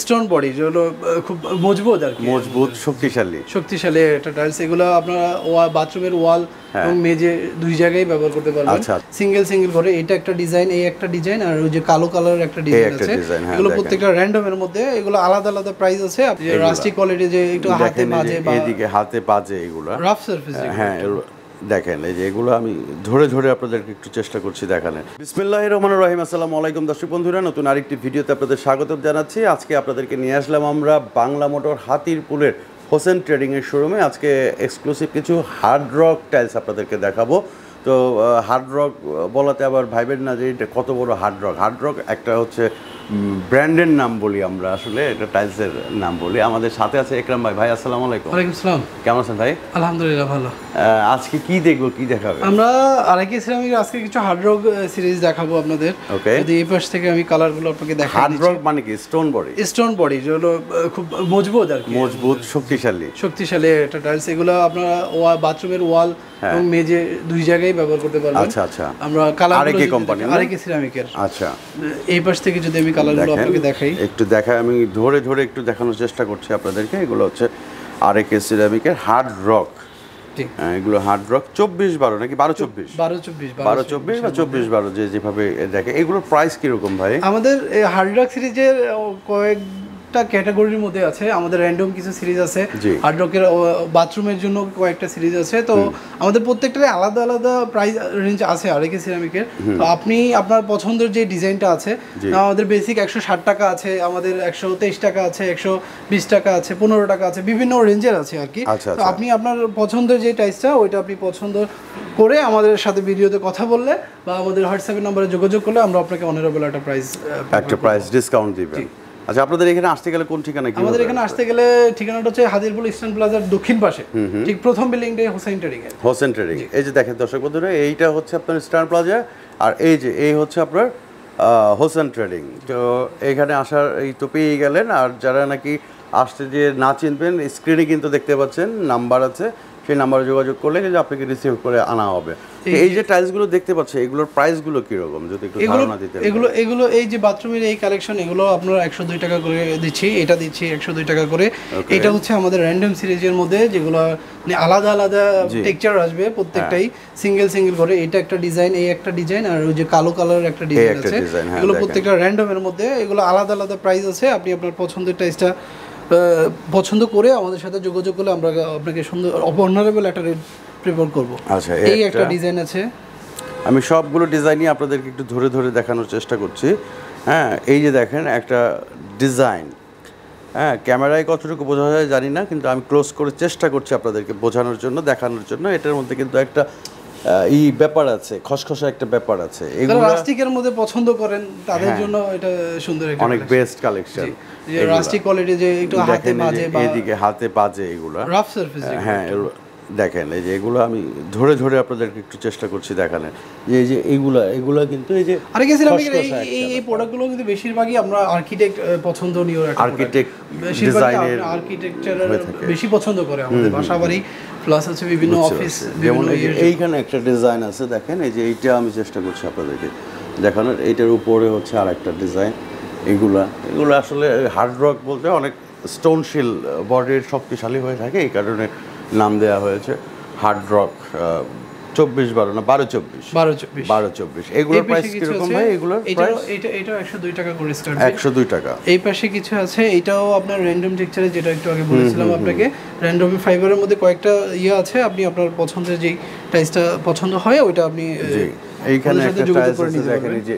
Stone body যেগুলো খুব মজবুত আর কি, মজবুত শক্তিশালী একটা টাইলস। এগুলো আপনারা বাথরুমের ওয়াল এবং মেঝে দুই জায়গায় ব্যবহার করতে পারবেন। সিঙ্গেল ঘরে এটা একটা ডিজাইন, এই একটা ডিজাইন, আর ওই যে কালো কালারের একটা ডিজাইন আছে। এগুলো প্রত্যেকটা র্যান্ডমের মধ্যে, এগুলো আলাদা আলাদা প্রাইস আছে। রাস্টিক কোয়ালিটি যে একটু হাতে বাজে বা এদিকে হাতে বাজে, এগুলো রাফ সারফেস। হ্যাঁ দেখেন, এই যে এগুলো আমি ধরে ধরে আপনাদেরকে একটু চেষ্টা করছি দেখানোর। বিসমিল্লাহির রহমানির রহিম। আসসালামু আলাইকুম দর্শক বন্ধুরা, নতুন আরেকটি ভিডিওতে আপনাদের স্বাগত জানাচ্ছি। আজকে আপনাদেরকে নিয়ে আসলাম আমরা বাংলা মোটর হাতিরপুলের হোসেন ট্রেডিংয়ের শোরুমে। আজকে এক্সক্লুসিভ কিছু হার্ড রক টাইলস আপনাদেরকে দেখাবো। তো হার্ড রক বলাতে আবার ভাইবেন না যে এটা কত বড় হার্ড রক একটা হচ্ছে ব্র্যান্ডের নাম বলি আমরা, আসলে এটা টাইলসের নাম বলি। আমাদের সাথে আছে একরাম ভাই। ভাই আসসালামু আলাইকুম। ওয়ালাইকুম আসসালাম। কেমন আছেন ভাই? আলহামদুলিল্লাহ ভালো। আজকে কি দেখবো, কি দেখাবে? আমরা আরেকে সিরামিক আজকে কিছু হার্ড রক সিরিজ দেখাবো আপনাদের। ওকে, যদি এই পাশ থেকে আমি কালারগুলো আপনাকে দেখাই। হার্ড রক মানে কি? স্টোন বডি যেগুলো খুব মজবুত আর কি, মজবুত শক্তিশালী একটা টাইলস। এগুলো আপনারা বাথরুমের ওয়াল এবং মেঝে দুই জায়গায় ব্যবহার করতে পারবেন। আচ্ছা আমরা কালারগুলো কোম্পানি আরেকে সিরামিকের। আচ্ছা, এই পাশ থেকে যদি আমি কালারগুলো আপনাকে দেখাই, একটু দেখাই। আমি ধরে ধরে একটু দেখানোর চেষ্টা করছি আপনাদেরকে। এগুলো হচ্ছে আরেকে সিরামিকের হার্ড রক। এগুলো হার্ড রক 24-12 নাকি 12-24 বা 24-12 যেভাবে দেখে। এগুলোর প্রাইস কিরকম ভাই? আমাদের হার্ড রক সিরিজের কয়েকটা ক্যাটাগরির মধ্যে আছে। আমাদের র্যান্ডম কিছু সিরিজ আছে, হার্ড রকের বাথরুমের জন্য কয়েকটা সিরিজ আছে। তো আমাদের প্রত্যেকটারই আলাদা আলাদা প্রাইস রেঞ্জ আছে আরেকে সিরামিকের। তো আপনি আপনার পছন্দের যে ডিজাইনটা আছে, আমাদের বেসিক 160 টাকা আছে, আমাদের 123 টাকা আছে, 120 টাকা আছে, 15 টাকা আছে, বিভিন্ন রেঞ্জের আছে আর কি। তো আপনি আপনার পছন্দের যে টাইসটা ওইটা আপনি পছন্দ করে আমাদের সাথে ভিডিওতে কথা বললে বা আমাদের হোয়াটসঅ্যাপের নম্বরে যোগাযোগ করলে আমরা আপনাকে অনারেবল একটা প্রাইস ডিসকাউন্ট দিবেন। আচ্ছা, আপনাদের এখানে আসতে গেলে কোন ঠিকানা? আমাদের এখানে আসতে গেলে ঠিকানাটা হচ্ছে হাতিরপুল ইস্টার্ন প্লাজার দক্ষিণ পাশে, ঠিক প্রথম বিল্ডিংটাই হোসেন ট্রেডিং। এই যে দেখেন দর্শক বন্ধুরা, এইটা হচ্ছে আপনার ইস্টার্ন প্লাজা, আর এই হচ্ছে আপনার হোসেন ট্রেডিং। তো এখানে আসার এই তো পেয়ে গেলেন। আর যারা নাকি আসতে যে না চিনবেন, স্ক্রিনে কিন্তু দেখতে পাচ্ছেন নাম্বার আছে, সেই নাম্বারে যোগাযোগ করলে কিন্তু আপনাকে রিসিভ করে আনা হবে। এই যে টাইলসগুলো দেখতে পাচ্ছেন, এগুলোর প্রাইসগুলো কিরকম যদি একটু ধারণা দিতেন? এগুলো এই যে বাথরুমের এই কালেকশন, এগুলো আপনারা 102 টাকা করে দিচ্ছি। এটা দিচ্ছি 102 টাকা করে। এটা হচ্ছে আমাদের র্যান্ডম সিরিজের মধ্যে, যেগুলো মানে আলাদা আলাদা টেক্সচার আসবে প্রত্যেকটাই, সিঙ্গেল করে। এটা একটা ডিজাইন, এই একটা ডিজাইন, আর ওই যে কালো কালারের একটা ডিজাইন আছে। এগুলো প্রত্যেকটা র্যান্ডমের মধ্যে, এগুলো আলাদা আলাদা প্রাইস আছে। আপনি আপনার পছন্দের টাইসটা পছন্দ করে আমাদের সাথে যোগাযোগ করলে আমরা আপনাকে সুন্দর অনারেবল একটা রেট প্রিপেয়ার করব। আচ্ছা, এই একটা ডিজাইন আছে। আমি সবগুলো ডিজাইনই আপনাদেরকে একটু ধরে ধরে দেখানোর চেষ্টা করছি। হ্যাঁ, এই যে দেখেন একটা ডিজাইন। হ্যাঁ, ক্যামেরায় কতটুকু বোঝা যায় জানি না, কিন্তু আমি ক্লোজ করে চেষ্টা করছি আপনাদেরকে বোঝানোর জন্য, দেখানোর জন্য। এটার মধ্যে কিন্তু একটা ব্যাপার আছে, খসখসা একটা ব্যাপার আছে। এগুলো রাস্টিকের মধ্যে পছন্দ করেন তাদের জন্য এটা সুন্দর একটা অনেক বেস্ট কালেকশন। রাস্টিক কোয়ালিটি যে একটু হাতে বাজে বা এদিকে হাতে বাজে, এগুলো রাফ সারফেস। হ্যাঁ দেখেন, এই যে এগুলো আমি ধরে ধরে আপনাদেরকে একটু চেষ্টা করছি দেখানোর। এই যে এগুলা কিন্তু এই যে আরেকে সিরামিকের এই প্রোডাক্টগুলো কিন্তু বেশিরভাগই আমরা আর্কিটেক্ট পছন্দনীয় একটা আর্কিটেক্ট ডিজাইনের আর্কিটেকচারের বেশি পছন্দ করে আমাদের বাসাবাড়ি, প্লাস হচ্ছে বিভিন্ন অফিস। যেমন এইখানে একটা ডিজাইন আছে দেখেন, এই যে এইটা আমি চেষ্টা করছি আপনাদেরকে দেখানোর। এইটার উপরে হচ্ছে আরেকটা ডিজাইন। এগুলো আসলে হার্ড রক বলতে অনেক স্টোনশীল বডির, শক্তিশালী হয়ে থাকে, এই কারণে নাম দেওয়া হয়েছে হার্ড রক। 24-12 না 12-24। এগুলোর প্রাইস কিরকম ভাই? এগুলোর প্রাইস এটা 102 টাকা করে স্টার্ট। 102 টাকা। এই পাশে কিছু আছে, এটাও আপনার র্যান্ডম টেক্সচারে, যেটা একটু আগে বলেছিলাম আপনাকে। র্যান্ডম ফাইবারের মধ্যে কয়েকটা আছে, আপনি আপনার পছন্দের যেই টাইসটা পছন্দ হয় ওইটা আপনি এইখানে একটা টাইস আছে দেখেন, এই যে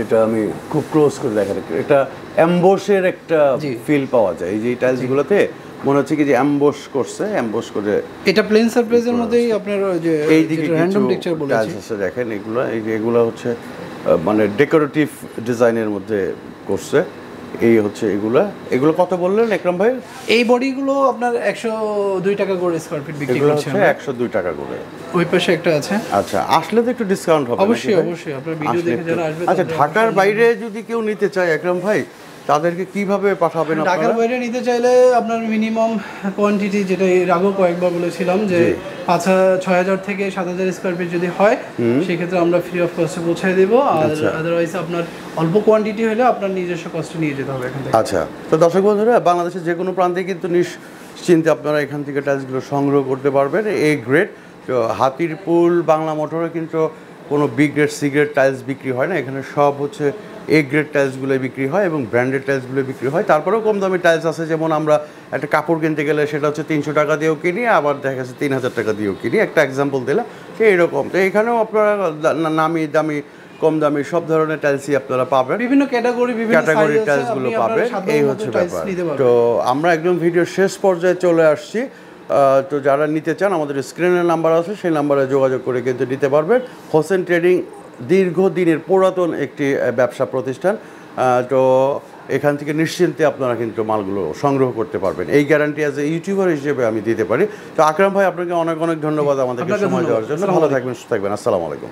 এটা আমি খুব ক্লোজ করে দেখেন, এটা এমবসের একটা ফিল পাওয়া যায়। এই যে টাইলসগুলোতে মনে হচ্ছে কি যে এমবস করে। এটা প্লেন সারফেসের মধ্যেই আপনার যে এই দিকে র্যান্ডম টেক্সচার বলেছি দেখেন। এগুলো হচ্ছে মানে ডেকোরেটিভ ডিজাইনের মধ্যে করছে। এই হচ্ছে এগুলো কত বললেন একরাম ভাই? এই বডিগুলো আপনার 102 টাকা করে স্কয়ার ফিট বিক্রি করছি আমরা। 102 টাকা করে। ওই পাশে একটা আছে। আচ্ছা, আসলে তো একটু ডিসকাউন্ট হবে অবশ্যই। আপনার ভিডিও দেখে যারা আসবে। আচ্ছা, ঢাকার বাইরে যদি কেউ নিতে চায় একরাম ভাই, তাদেরকে কিভাবে পাঠাবেন ঢাকার আপনারা? বাইরে নিতে চাইলে আপনার মিনিমাম কোয়ান্টিটি, যেটা এর আগেও কয়েকবার বলেছিলাম যে 6,000 থেকে 7,000 স্কোয়ার ফিট যদি হয় সেক্ষেত্রে আমরা ফ্রি অফ কস্টে পৌঁছে দেবো। আর আদারওয়াইজ আপনার অল্প কোয়ান্টিটি হলে আপনার নিজস্ব কস্টে নিয়ে যেতে হবে এখান থেকে। আচ্ছা, তো দর্শক বন্ধুরা, বাংলাদেশের যে কোনো প্রান্তে কিন্তু নিশ্চিন্তে আপনারা এখান থেকে টাইলসগুলো সংগ্রহ করতে পারবেন। এই গ্রেড হাতিরপুল বাংলা মোটরে কিন্তু কোনো B grade C grade tiles বিক্রি হয় না, এখানে সব হচ্ছে এ গ্রেড টাইলসগুলো বিক্রি হয় এবং ব্র্যান্ডেড টাইলসগুলো বিক্রি হয়। তারপরেও কম দামি টাইলস আছে, যেমন আমরা একটা কাপড় কিনতে গেলে সেটা হচ্ছে 300 টাকা দিয়েও কিনি, আবার দেখা যাচ্ছে 3,000 টাকা দিয়েও কিনি, একটা এক্সাম্পল দিলাম। তো এইরকম, তো এখানেও আপনারা নামি দামি কম দামি সব ধরনের টাইলসই আপনারা পাবেন, বিভিন্ন ক্যাটাগরি টাইলসগুলো পাবেন। এই হচ্ছে ব্যাপার। তো আমরা একদম ভিডিওর শেষ পর্যায়ে চলে আসছি। তো যারা নিতে চান আমাদের স্ক্রিনের নাম্বার আছে, সেই নাম্বারে যোগাযোগ করে কিন্তু নিতে পারবেন। হোসেন ট্রেডিং দীর্ঘদিনের পুরাতন একটি ব্যবসা প্রতিষ্ঠান। তো এখান থেকে নিশ্চিন্তে আপনারা কিন্তু মালগুলো সংগ্রহ করতে পারবেন, এই গ্যারান্টি অ্যাজ এ ইউটিউবার হিসেবে আমি দিতে পারি। তো আকরাম ভাই, আপনাকে অনেক অনেক ধন্যবাদ আমাদেরকে সময় দেওয়ার জন্য। ভালো থাকবেন, সুস্থ থাকবেন। আসসালামু আলাইকুম।